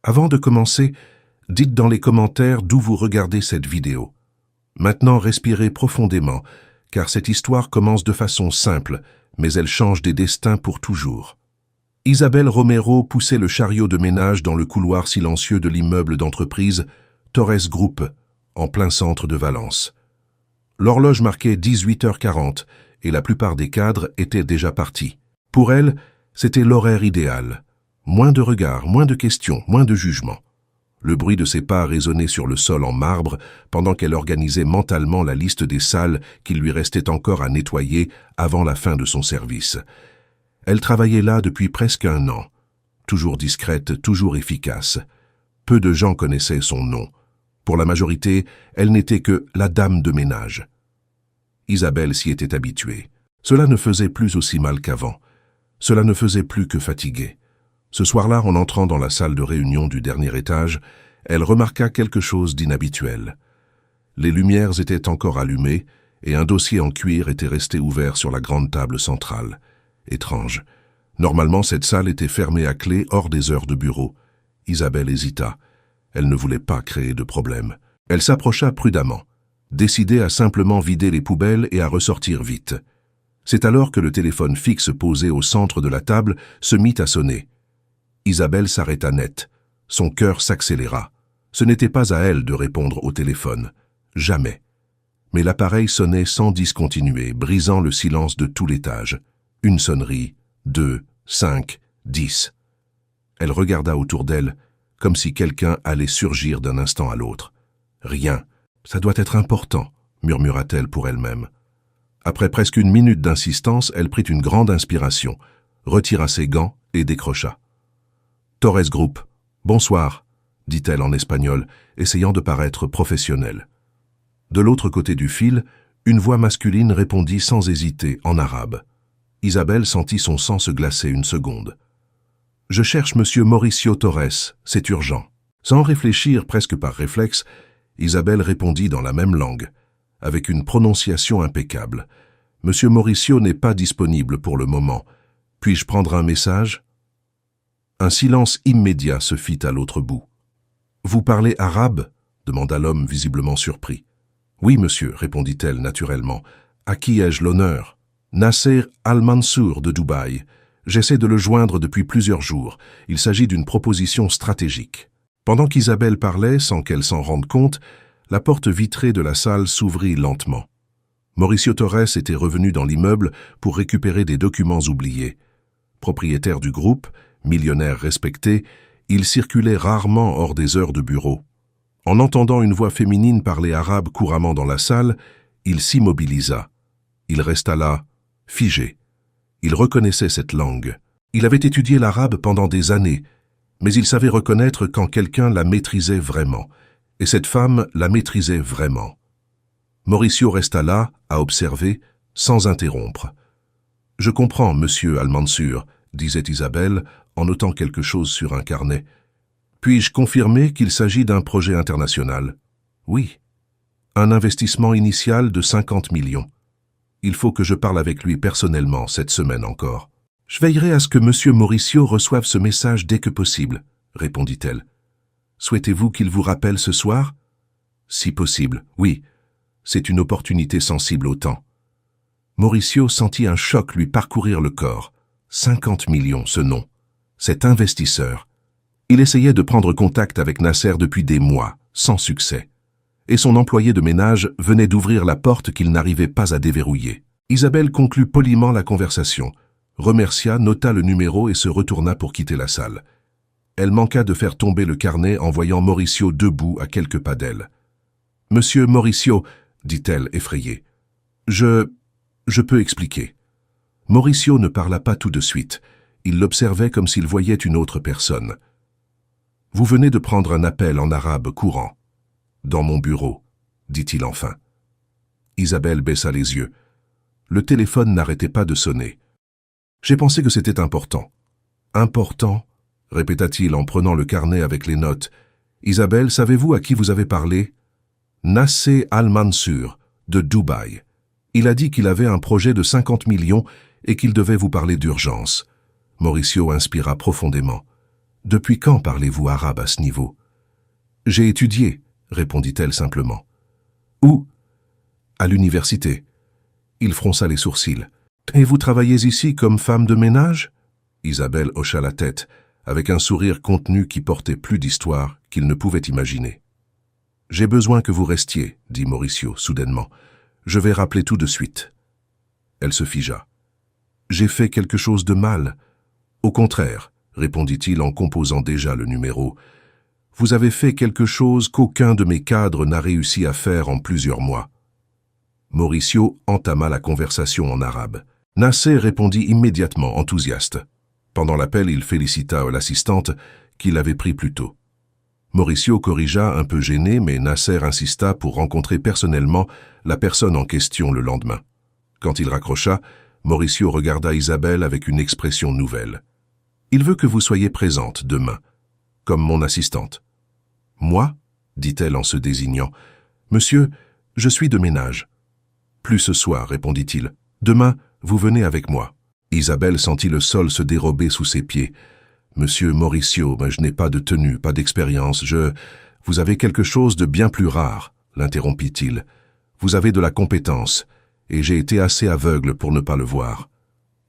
Avant de commencer, dites dans les commentaires d'où vous regardez cette vidéo. Maintenant, respirez profondément, car cette histoire commence de façon simple, mais elle change des destins pour toujours. Isabelle Romero poussait le chariot de ménage dans le couloir silencieux de l'immeuble d'entreprise Torres Group, en plein centre de Valence. L'horloge marquait 18h40 et la plupart des cadres étaient déjà partis. Pour elle, c'était l'horaire idéal. Moins de regards, moins de questions, moins de jugements. Le bruit de ses pas résonnait sur le sol en marbre pendant qu'elle organisait mentalement la liste des salles qu'il lui restait encore à nettoyer avant la fin de son service. Elle travaillait là depuis presque 1 an. Toujours discrète, toujours efficace. Peu de gens connaissaient son nom. Pour la majorité, elle n'était que la dame de ménage. Isabelle s'y était habituée. Cela ne faisait plus aussi mal qu'avant. Cela ne faisait plus que fatiguer. Ce soir-là, en entrant dans la salle de réunion du dernier étage, elle remarqua quelque chose d'inhabituel. Les lumières étaient encore allumées et un dossier en cuir était resté ouvert sur la grande table centrale. Étrange. Normalement, cette salle était fermée à clé hors des heures de bureau. Isabelle hésita. Elle ne voulait pas créer de problème. Elle s'approcha prudemment, décidée à simplement vider les poubelles et à ressortir vite. C'est alors que le téléphone fixe posé au centre de la table se mit à sonner. Isabelle s'arrêta net. Son cœur s'accéléra. Ce n'était pas à elle de répondre au téléphone. Jamais. Mais l'appareil sonnait sans discontinuer, brisant le silence de tout l'étage. 1 sonnerie, 2, 5, 10. Elle regarda autour d'elle, comme si quelqu'un allait surgir d'un instant à l'autre. Rien. Ça doit être important, murmura-t-elle pour elle-même. Après presque 1 minute d'insistance, elle prit une grande inspiration, retira ses gants et décrocha. Torres Group. Bonsoir, dit-elle en espagnol, essayant de paraître professionnelle. De l'autre côté du fil, une voix masculine répondit sans hésiter, en arabe. Isabelle sentit son sang se glacer 1 seconde. « Je cherche Monsieur Mauricio Torres, c'est urgent. » Sans réfléchir, presque par réflexe, Isabelle répondit dans la même langue, avec une prononciation impeccable. « Monsieur Mauricio n'est pas disponible pour le moment. Puis-je prendre un message ?» Un silence immédiat se fit à l'autre bout. « Vous parlez arabe ?» demanda l'homme visiblement surpris. « Oui, monsieur, répondit-elle naturellement. À qui ai-je l'honneur ?»« Nasser Al-Mansour de Dubaï. J'essaie de le joindre depuis plusieurs jours. Il s'agit d'une proposition stratégique. » Pendant qu'Isabelle parlait, sans qu'elle s'en rende compte, la porte vitrée de la salle s'ouvrit lentement. Mauricio Torres était revenu dans l'immeuble pour récupérer des documents oubliés. Propriétaire du groupe, millionnaire respecté, il circulait rarement hors des heures de bureau. En entendant une voix féminine parler arabe couramment dans la salle, il s'immobilisa. Il resta là, figé. Il reconnaissait cette langue. Il avait étudié l'arabe pendant des années, mais il savait reconnaître quand quelqu'un la maîtrisait vraiment, et cette femme la maîtrisait vraiment. Mauricio resta là, à observer, sans interrompre. « Je comprends, monsieur Al-Mansour », disait Isabelle, en notant quelque chose sur un carnet. « Puis-je confirmer qu'il s'agit d'un projet international ?»« Oui. » « Un investissement initial de 50 millions. Il faut que je parle avec lui personnellement cette semaine encore. »« Je veillerai à ce que monsieur Mauricio reçoive ce message dès que possible, » répondit-elle. « Souhaitez-vous qu'il vous rappelle ce soir ?»« Si possible, oui. C'est une opportunité sensible au temps. » Mauricio sentit un choc lui parcourir le corps. 50 millions, ce nom. Cet investisseur. Il essayait de prendre contact avec Nasser depuis des mois, sans succès. Et son employé de ménage venait d'ouvrir la porte qu'il n'arrivait pas à déverrouiller. Isabelle conclut poliment la conversation, remercia, nota le numéro et se retourna pour quitter la salle. Elle manqua de faire tomber le carnet en voyant Mauricio debout à quelques pas d'elle. « Monsieur Mauricio, » dit-elle effrayée. « Je peux expliquer. » Mauricio ne parla pas tout de suite. Il l'observait comme s'il voyait une autre personne. « Vous venez de prendre un appel en arabe courant. »« Dans mon bureau, » dit-il enfin. Isabelle baissa les yeux. Le téléphone n'arrêtait pas de sonner. « J'ai pensé que c'était important. »« Important ?» répéta-t-il en prenant le carnet avec les notes. « Isabelle, savez-vous à qui vous avez parlé ?»« Nasser Al-Mansour, de Dubaï. Il a dit qu'il avait un projet de 50 millions et qu'il devait vous parler d'urgence. » Mauricio inspira profondément. « Depuis quand parlez-vous arabe à ce niveau? J'ai étudié, répondit-elle simplement. Où? À l'université. Il fronça les sourcils. Et vous travaillez ici comme femme de ménage? Isabelle hocha la tête, avec un sourire contenu qui portait plus d'histoire qu'il ne pouvait imaginer. J'ai besoin que vous restiez, dit Mauricio soudainement. Je vais rappeler tout de suite. Elle se figea. J'ai fait quelque chose de mal. Au contraire, répondit-il en composant déjà le numéro. Vous avez fait quelque chose qu'aucun de mes cadres n'a réussi à faire en plusieurs mois. Mauricio entama la conversation en arabe. Nasser répondit immédiatement, enthousiaste. Pendant l'appel, il félicita l'assistante qui l'avait pris plus tôt. Mauricio corrigea un peu gêné, mais Nasser insista pour rencontrer personnellement la personne en question le lendemain. Quand il raccrocha, Mauricio regarda Isabelle avec une expression nouvelle. « Il veut que vous soyez présente demain, comme mon assistante. »« Moi ?» dit-elle en se désignant. « Monsieur, je suis de ménage. »« Plus ce soir, répondit-il. Demain, vous venez avec moi. » Isabelle sentit le sol se dérober sous ses pieds. « Monsieur Mauricio, je n'ai pas de tenue, pas d'expérience, Vous avez quelque chose de bien plus rare, l'interrompit-il. Vous avez de la compétence, et j'ai été assez aveugle pour ne pas le voir. »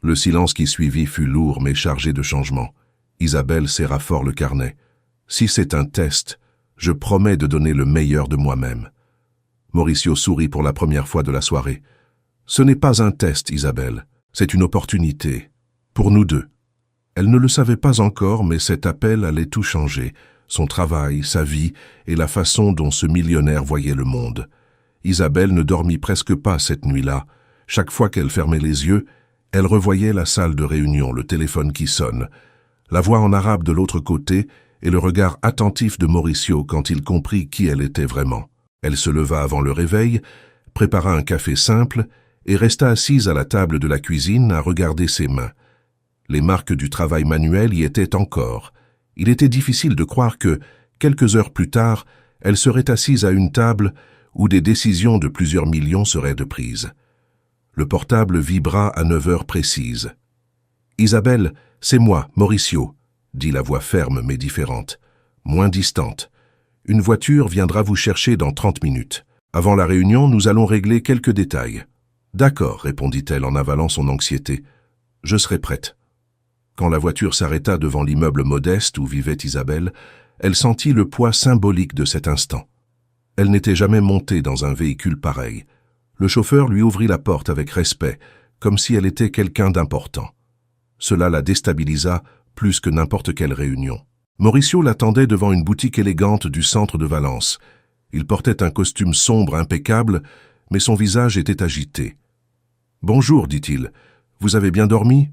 Le silence qui suivit fut lourd mais chargé de changement. Isabelle serra fort le carnet. « Si c'est un test, je promets de donner le meilleur de moi-même. » Mauricio sourit pour la première fois de la soirée. « Ce n'est pas un test, Isabelle, c'est une opportunité. Pour nous deux. » Elle ne le savait pas encore, mais cet appel allait tout changer. Son travail, sa vie et la façon dont ce millionnaire voyait le monde. Isabelle ne dormit presque pas cette nuit-là. Chaque fois qu'elle fermait les yeux, elle revoyait la salle de réunion, le téléphone qui sonne, la voix en arabe de l'autre côté et le regard attentif de Mauricio quand il comprit qui elle était vraiment. Elle se leva avant le réveil, prépara un café simple et resta assise à la table de la cuisine à regarder ses mains. Les marques du travail manuel y étaient encore. Il était difficile de croire que, quelques heures plus tard, elle serait assise à une table où des décisions de plusieurs millions seraient de prise. Le portable vibra à 9 heures précises. « Isabelle, c'est moi, Mauricio », dit la voix ferme mais différente, moins distante. « Une voiture viendra vous chercher dans 30 minutes. Avant la réunion, nous allons régler quelques détails. »« D'accord », répondit-elle en avalant son anxiété. « Je serai prête. » Quand la voiture s'arrêta devant l'immeuble modeste où vivait Isabelle, elle sentit le poids symbolique de cet instant. Elle n'était jamais montée dans un véhicule pareil. Le chauffeur lui ouvrit la porte avec respect, comme si elle était quelqu'un d'important. Cela la déstabilisa plus que n'importe quelle réunion. Mauricio l'attendait devant une boutique élégante du centre de Valence. Il portait un costume sombre impeccable, mais son visage était agité. « Bonjour, dit-il. Vous avez bien dormi ?»«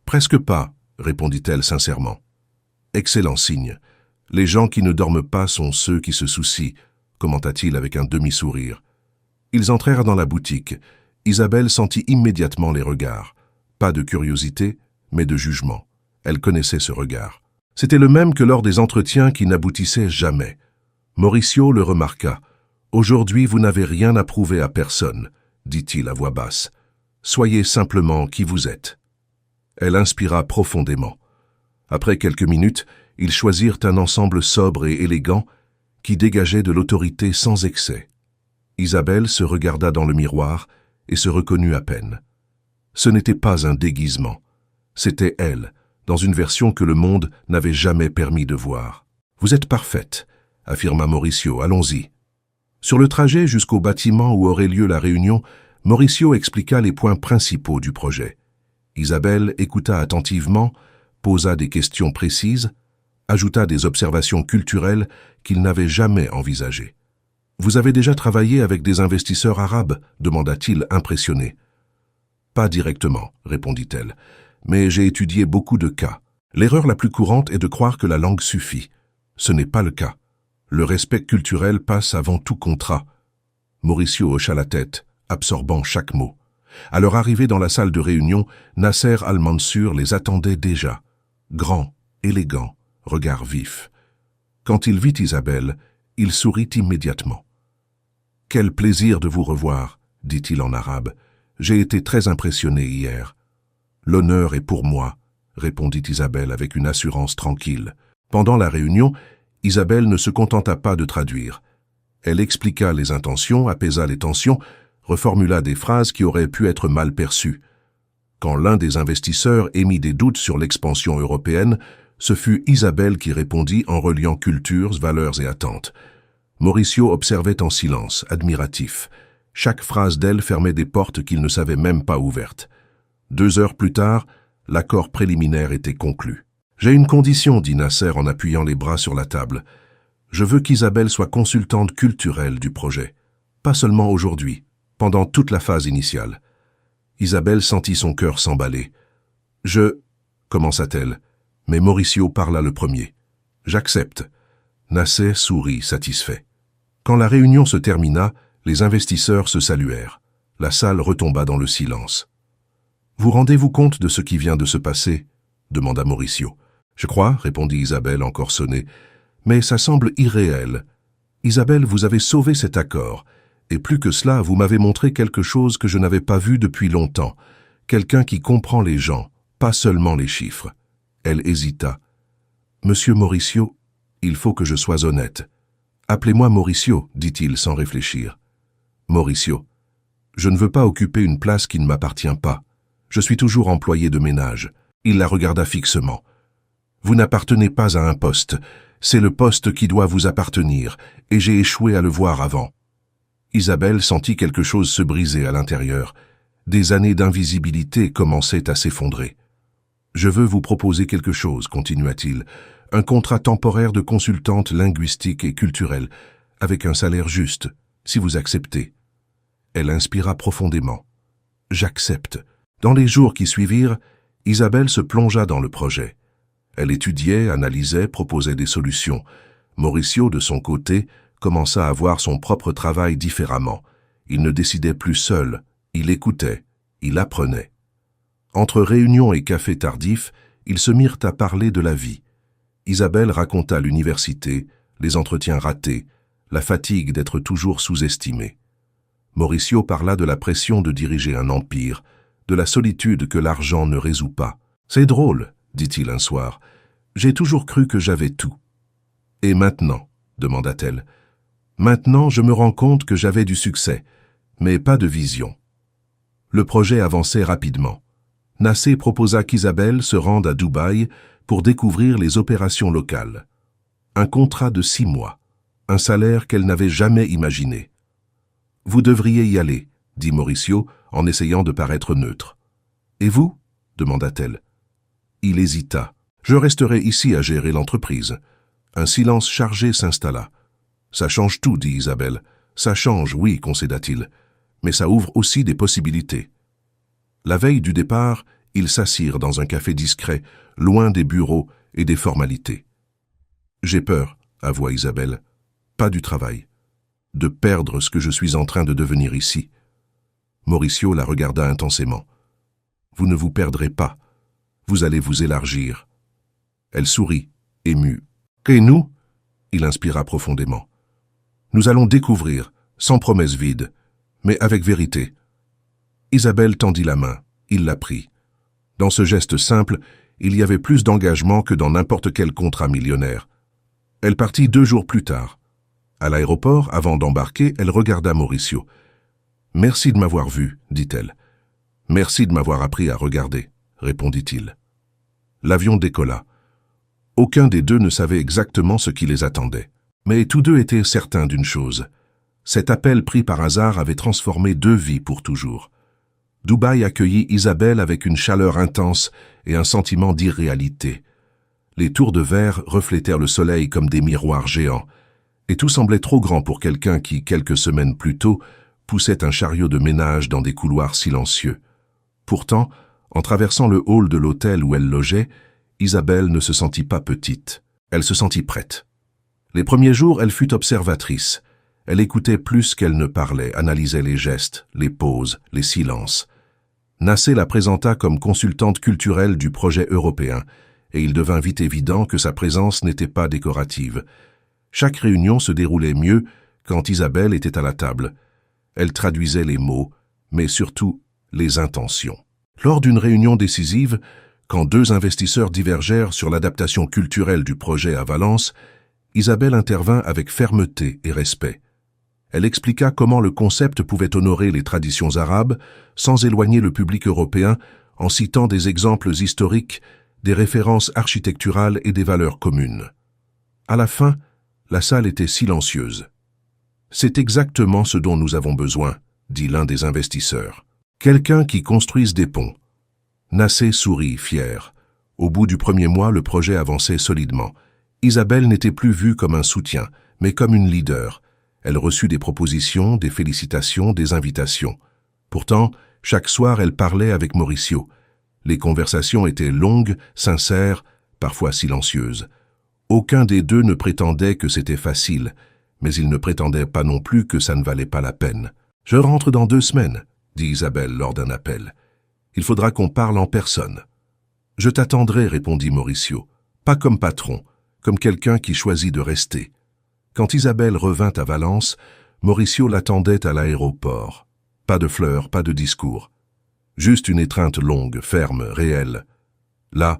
Presque pas, répondit-elle sincèrement. « Excellent signe. Les gens qui ne dorment pas sont ceux qui se soucient, commenta-t-il avec un demi-sourire. Ils entrèrent dans la boutique. Isabelle sentit immédiatement les regards. Pas de curiosité, mais de jugement. Elle connaissait ce regard. C'était le même que lors des entretiens qui n'aboutissaient jamais. Mauricio le remarqua. « Aujourd'hui, vous n'avez rien à prouver à personne, » dit-il à voix basse. « Soyez simplement qui vous êtes. » Elle inspira profondément. Après quelques minutes, ils choisirent un ensemble sobre et élégant qui dégageait de l'autorité sans excès. Isabelle se regarda dans le miroir et se reconnut à peine. Ce n'était pas un déguisement. C'était elle, dans une version que le monde n'avait jamais permis de voir. « Vous êtes parfaite », affirma Mauricio, « allons-y. » Sur le trajet jusqu'au bâtiment où aurait lieu la réunion, Mauricio expliqua les points principaux du projet. Isabelle écouta attentivement, posa des questions précises, ajouta des observations culturelles qu'il n'avait jamais envisagées. « Vous avez déjà travaillé avec des investisseurs arabes ?» demanda-t-il impressionné. « Pas directement, » répondit-elle, « mais j'ai étudié beaucoup de cas. L'erreur la plus courante est de croire que la langue suffit. Ce n'est pas le cas. Le respect culturel passe avant tout contrat. » Mauricio hocha la tête, absorbant chaque mot. À leur arrivée dans la salle de réunion, Nasser Al-Mansour les attendait déjà. Grand, élégant, regard vif. Quand il vit Isabelle, il sourit immédiatement. « Quel plaisir de vous revoir, » dit-il en arabe. « J'ai été très impressionné hier. »« L'honneur est pour moi, » répondit Isabelle avec une assurance tranquille. Pendant la réunion, Isabelle ne se contenta pas de traduire. Elle expliqua les intentions, apaisa les tensions, reformula des phrases qui auraient pu être mal perçues. Quand l'un des investisseurs émit des doutes sur l'expansion européenne, ce fut Isabelle qui répondit en reliant cultures, valeurs et attentes. Mauricio observait en silence, admiratif. Chaque phrase d'elle fermait des portes qu'il ne savait même pas ouvertes. 2 heures plus tard, l'accord préliminaire était conclu. « J'ai une condition, dit Nasser en appuyant les bras sur la table. Je veux qu'Isabelle soit consultante culturelle du projet. Pas seulement aujourd'hui, pendant toute la phase initiale. » Isabelle sentit son cœur s'emballer. « commença-t-elle, mais Mauricio parla le premier. « J'accepte. » Nasser sourit, satisfait. Quand la réunion se termina, les investisseurs se saluèrent. La salle retomba dans le silence. « Vous rendez-vous compte de ce qui vient de se passer ?» demanda Mauricio. « Je crois, » répondit Isabelle encore sonnée, « mais ça semble irréel. Isabelle, vous avez sauvé cet accord, et plus que cela, vous m'avez montré quelque chose que je n'avais pas vu depuis longtemps, quelqu'un qui comprend les gens, pas seulement les chiffres. » Elle hésita. « Monsieur Mauricio, il faut que je sois honnête. »« Appelez-moi Mauricio, » dit-il sans réfléchir. « Mauricio, je ne veux pas occuper une place qui ne m'appartient pas. Je suis toujours employé de ménage. » Il la regarda fixement. « Vous n'appartenez pas à un poste. C'est le poste qui doit vous appartenir, et j'ai échoué à le voir avant. » Isabelle sentit quelque chose se briser à l'intérieur. Des années d'invisibilité commençaient à s'effondrer. « Je veux vous proposer quelque chose, » continua-t-il, « un contrat temporaire de consultante linguistique et culturelle, avec un salaire juste, si vous acceptez. » Elle inspira profondément. « J'accepte. » Dans les jours qui suivirent, Isabelle se plongea dans le projet. Elle étudiait, analysait, proposait des solutions. Mauricio, de son côté, commença à voir son propre travail différemment. Il ne décidait plus seul, il écoutait, il apprenait. Entre réunions et cafés tardifs, ils se mirent à parler de la vie. Isabelle raconta l'université, les entretiens ratés, la fatigue d'être toujours sous-estimée. Mauricio parla de la pression de diriger un empire, de la solitude que l'argent ne résout pas. « C'est drôle, » dit-il un soir. « J'ai toujours cru que j'avais tout. »« Et maintenant ?» demanda-t-elle. « Maintenant, je me rends compte que j'avais du succès, mais pas de vision. » Le projet avançait rapidement. Nasser proposa qu'Isabelle se rende à Dubaï pour découvrir les opérations locales. Un contrat de 6 mois, un salaire qu'elle n'avait jamais imaginé. « Vous devriez y aller, » dit Mauricio en essayant de paraître neutre. « Et vous ?» demanda-t-elle. Il hésita. « Je resterai ici à gérer l'entreprise. » Un silence chargé s'installa. « Ça change tout, » dit Isabelle. « Ça change, oui, concéda-t-il. Mais ça ouvre aussi des possibilités. » La veille du départ, ils s'assirent dans un café discret, loin des bureaux et des formalités. « J'ai peur, » avoua Isabelle. « Pas du travail. De perdre ce que je suis en train de devenir ici. » Mauricio la regarda intensément. « Vous ne vous perdrez pas. Vous allez vous élargir. » Elle sourit, émue. « Et nous ?» Il inspira profondément. « Nous allons découvrir, sans promesse vide, mais avec vérité. » Isabelle tendit la main. Il la prit. Dans ce geste simple, il y avait plus d'engagement que dans n'importe quel contrat millionnaire. Elle partit 2 jours plus tard. À l'aéroport, avant d'embarquer, elle regarda Mauricio. « Merci de m'avoir vu, » dit-elle. « Merci de m'avoir appris à regarder, » répondit-il. L'avion décolla. Aucun des deux ne savait exactement ce qui les attendait. Mais tous deux étaient certains d'une chose. Cet appel pris par hasard avait transformé 2 vies pour toujours. Dubaï accueillit Isabelle avec une chaleur intense et un sentiment d'irréalité. Les tours de verre reflétèrent le soleil comme des miroirs géants, et tout semblait trop grand pour quelqu'un qui, quelques semaines plus tôt, poussait un chariot de ménage dans des couloirs silencieux. Pourtant, en traversant le hall de l'hôtel où elle logeait, Isabelle ne se sentit pas petite. Elle se sentit prête. Les premiers jours, elle fut observatrice. Elle écoutait plus qu'elle ne parlait, analysait les gestes, les pauses, les silences. Nasser la présenta comme consultante culturelle du projet européen, et il devint vite évident que sa présence n'était pas décorative. Chaque réunion se déroulait mieux quand Isabelle était à la table. Elle traduisait les mots, mais surtout les intentions. Lors d'une réunion décisive, Quand deux investisseurs divergèrent sur l'adaptation culturelle du projet à Valence, Isabelle intervint avec fermeté et respect. Elle expliqua comment le concept pouvait honorer les traditions arabes sans éloigner le public européen en citant des exemples historiques, des références architecturales et des valeurs communes. À la fin, la salle était silencieuse. « C'est exactement ce dont nous avons besoin », dit l'un des investisseurs. « Quelqu'un qui construise des ponts. » Nassé sourit, fier. Au bout du premier mois, le projet avançait solidement. Isabelle n'était plus vue comme un soutien, mais comme une leader. Elle reçut des propositions, des félicitations, des invitations. Pourtant, chaque soir, elle parlait avec Mauricio. Les conversations étaient longues, sincères, parfois silencieuses. Aucun des deux ne prétendait que c'était facile, mais ils ne prétendaient pas non plus que ça ne valait pas la peine. « Je rentre dans 2 semaines, » dit Isabelle lors d'un appel. « Il faudra qu'on parle en personne. »« Je t'attendrai, » répondit Mauricio, « pas comme patron, comme quelqu'un qui choisit de rester. » Quand Isabelle revint à Valence, Mauricio l'attendait à l'aéroport. Pas de fleurs, pas de discours. Juste une étreinte longue, ferme, réelle. Là,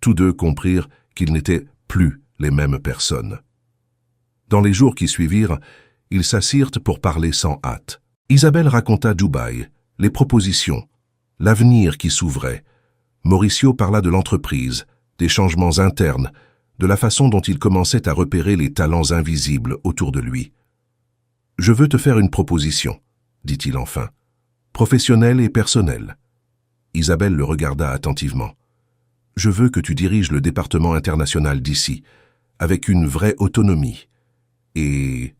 tous deux comprirent qu'ils n'étaient plus les mêmes personnes. Dans les jours qui suivirent, ils s'assirent pour parler sans hâte. Isabelle raconta Dubaï, les propositions, l'avenir qui s'ouvrait. Mauricio parla de l'entreprise, des changements internes, de la façon dont il commençait à repérer les talents invisibles autour de lui. « Je veux te faire une proposition, » dit-il enfin, « professionnelle et personnelle. » Isabelle le regarda attentivement. « Je veux que tu diriges le département international d'ici, avec une vraie autonomie. Et... »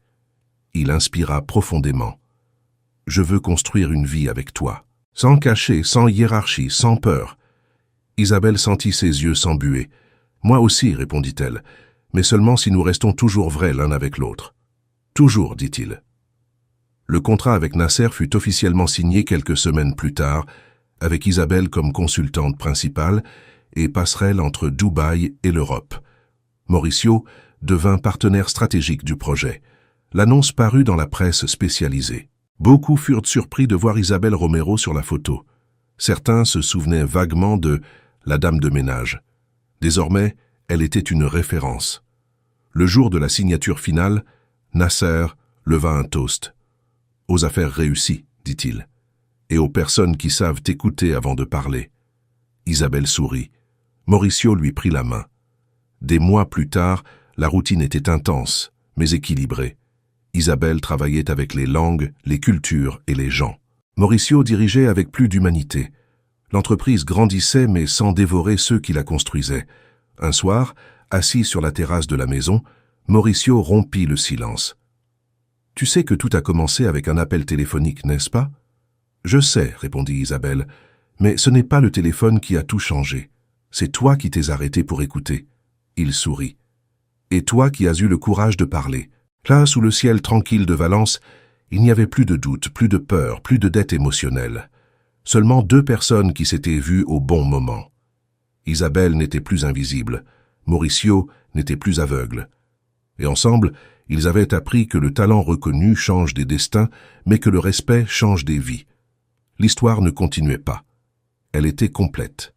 Il inspira profondément. « Je veux construire une vie avec toi, sans cachet, sans hiérarchie, sans peur. » Isabelle sentit ses yeux s'embuer. « Moi aussi, répondit-elle, mais seulement si nous restons toujours vrais l'un avec l'autre. »« Toujours, dit-il. » Le contrat avec Nasser fut officiellement signé quelques semaines plus tard, avec Isabelle comme consultante principale et passerelle entre Dubaï et l'Europe. Mauricio devint partenaire stratégique du projet. L'annonce parut dans la presse spécialisée. Beaucoup furent surpris de voir Isabelle Romero sur la photo. Certains se souvenaient vaguement de « la dame de ménage ». Désormais, elle était une référence. Le jour de la signature finale, Nasser leva un toast. « Aux affaires réussies, dit-il, et aux personnes qui savent écouter avant de parler. » Isabelle sourit. Mauricio lui prit la main. Des mois plus tard, la routine était intense, mais équilibrée. Isabelle travaillait avec les langues, les cultures et les gens. Mauricio dirigeait avec plus d'humanité. L'entreprise grandissait mais sans dévorer ceux qui la construisaient. Un soir, assis sur la terrasse de la maison, Mauricio rompit le silence. « Tu sais que tout a commencé avec un appel téléphonique, n'est-ce pas ?»« Je sais, » répondit Isabelle, « mais ce n'est pas le téléphone qui a tout changé. C'est toi qui t'es arrêté pour écouter. » Il sourit. « Et toi qui as eu le courage de parler. » Là, sous le ciel tranquille de Valence, il n'y avait plus de doute, plus de peur, plus de dette émotionnelle. Seulement 2 personnes qui s'étaient vues au bon moment. Isabelle n'était plus invisible, Mauricio n'était plus aveugle. Et ensemble, ils avaient appris que le talent reconnu change des destins, mais que le respect change des vies. L'histoire ne continuait pas. Elle était complète.